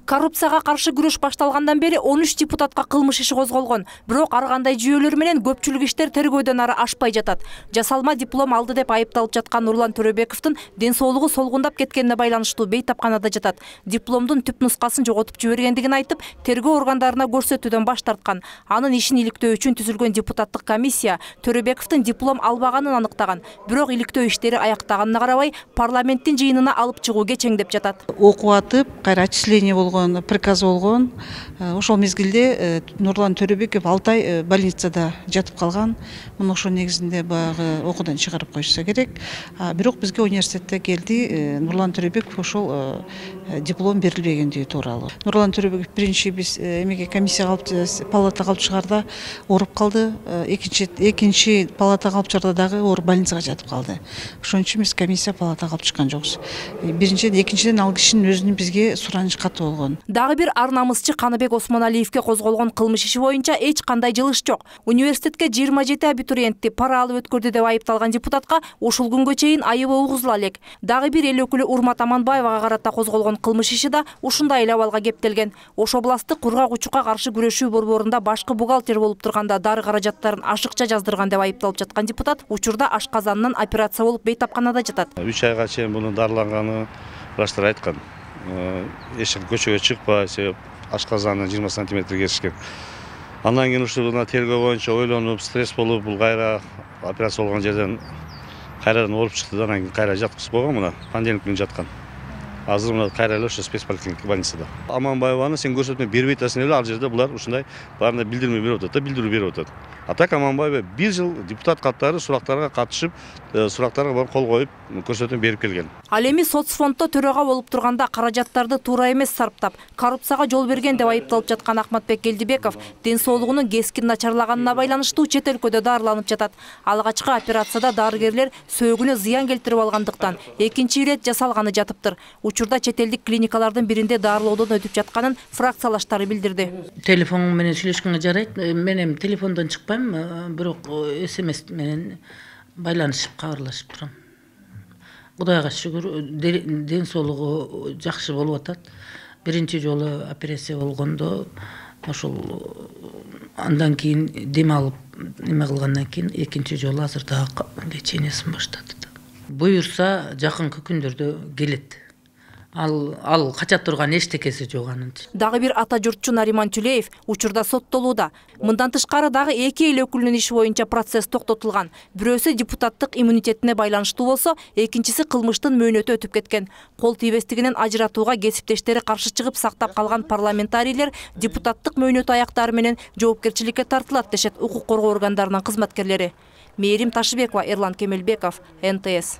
Коррупцияга каршы күрөш башталгандан бери 13 депутатка кылмыш иши козголгон. Бирок ар кандай жүйөлөр менен көпчүлүк иштер тергөөдөн ары ашпай жатат. Жасалма диплом алды деп айыпталып жаткан Нурлан Төрөбековдун ден соолугу солгундап кеткенине байланыштуу бейтапканада жатат. Дипломдун түп нускасын жоготуп жибергендигин айтып, тергөө органдарына көрсөтүүдөн баш тарткан. Анын ишин иликтөө үчүн түзүлгөн депутаттык комиссия Төрөбековдун диплом албаганын аныктаган. Бирок иликтөө иштери аяктаганына карабай, парламенттин жыйынына алып чыгуу кечеңдеп жатат. Окуу атып, кайра отчисление болгон, приказ болгон. Ошол мезгилде Нурлан Төрөбеков 6 ай больницада жатып калган. Муну ошол негизинде багы окуудан чыгарып коюшса керек. Бирок бизге университетте келди Нурлан Төрөбеков ошол диплом берилбегендиги тууралуу. Нурлан Төрөбеков биринчи биз эмеге комиссияга алып палатага алып чыгарда ооруп калды. Экинчи палатага алып чыгарда дагы ооруп больницага жатып калды. Ошон үчүн биз комиссия палатага алып чыккан жокпуз. Биринчиден, экинчиден ал кишинин өзүнүн бизге сураныш каты болгон. Дагы бир ар намысчы Каныбек Осмоналиевке козголгон кылмыш иши боюнча эч кандай жылыш жок. Университетке 27 абитуриентти пара алып өткөрдү деп айыпталган депутатка ушул күнгө чейин айыбы угузула элек. Дагы бир эл өкүлү Урмат Аманбаевага карата козголгон кылмыш иши да ушундай эле абалга кептелген. Ош областтык кургак-учукка каршы күрөшүү борборунда башкы бухгалтер болуп турганда дары каражаттарын ашыкча жаздырган деп айыпталып жаткан депутат учурда ашказанынан операция болуп бейтапканада жатат. 3 айга чейин мунун дарыланганы врачтар айткан. Эч көчөгө чыкпай, себеп ашказанын 20 сантиметр кесишкен. Андан кийин ушул тергөө боюнча ойлонуп, стресс болуп, бул кайра операция болгон жерден кайрадан ооруп чыкты да, анан кийин кайра жаткызып койгон, мына понедельник күнү жаткан. Азыр мына кайра эле ошо спецполиклиника больницада. Аманбаеваны сен көрсөтмө бербей атасың эле, ал жерде булар ушундай баарына билдирме берип атат да, билдирүү берип атат. А так Аманбаева 1 жыл депутат каттары сурактарга катышып, сурактарга барып кол коюп, көрсөтмө берип келген. Ал эми соцфонддо төрага болуп турганда каражаттарды туура эмес сарптап, коррупцияга жол берген деп айыпталып жаткан Ахматбек Келдибеков ден соолугунун кескин начарлаганына байланыштуу чет өлкөдө дарыланып жатат. Алгачкы операцияда дарыгерлер сөөгүнө зыян келтирип алгандыктан экинчи ирет жасалганы жатыптыр. Учурда чет элдик клиникалардын биринде дарылоодон өтүп жатканын фракциялаштары билдирди. Телефон менен сүйлөшкөнгө жарайт. Мен эми телефондон чыкпайм, бирок СМС менен байланышып кабарлашып турам. Кудайга шүгүр, ден соолугу жакшы болуп атат. Биринчи жолу операция болгондо ошол андан кийин дем алып неме кылгандан кийин экинчи жолу азыр дагы лечениясын баштады. Буюрса жакынкы күндөрдө келет. Ал кача турган эчтекеси жок анын. Дагы бир ата журтчу Нариман Тюлеев учурда соттолууда. Мындан тышкары дагы 2 эл өкүлүнүн иши боюнча процесс токтотулган. Бирөөсү депутаттык иммунитетине байланыштуу болсо, экинчиси кылмыштын мөөнөтү өтүп кеткен. Кол тийбестигинен ажыратууга кесиптештери каршы чыгып сактап калган парламентарийлер депутаттык мөөнөтү аяктары менен жоопкерчиликке тартылат дешет укук коргоо органдарынын кызматкерлери. Мээрим Ташыбекова, Эрлан Кемелбеков, НТС.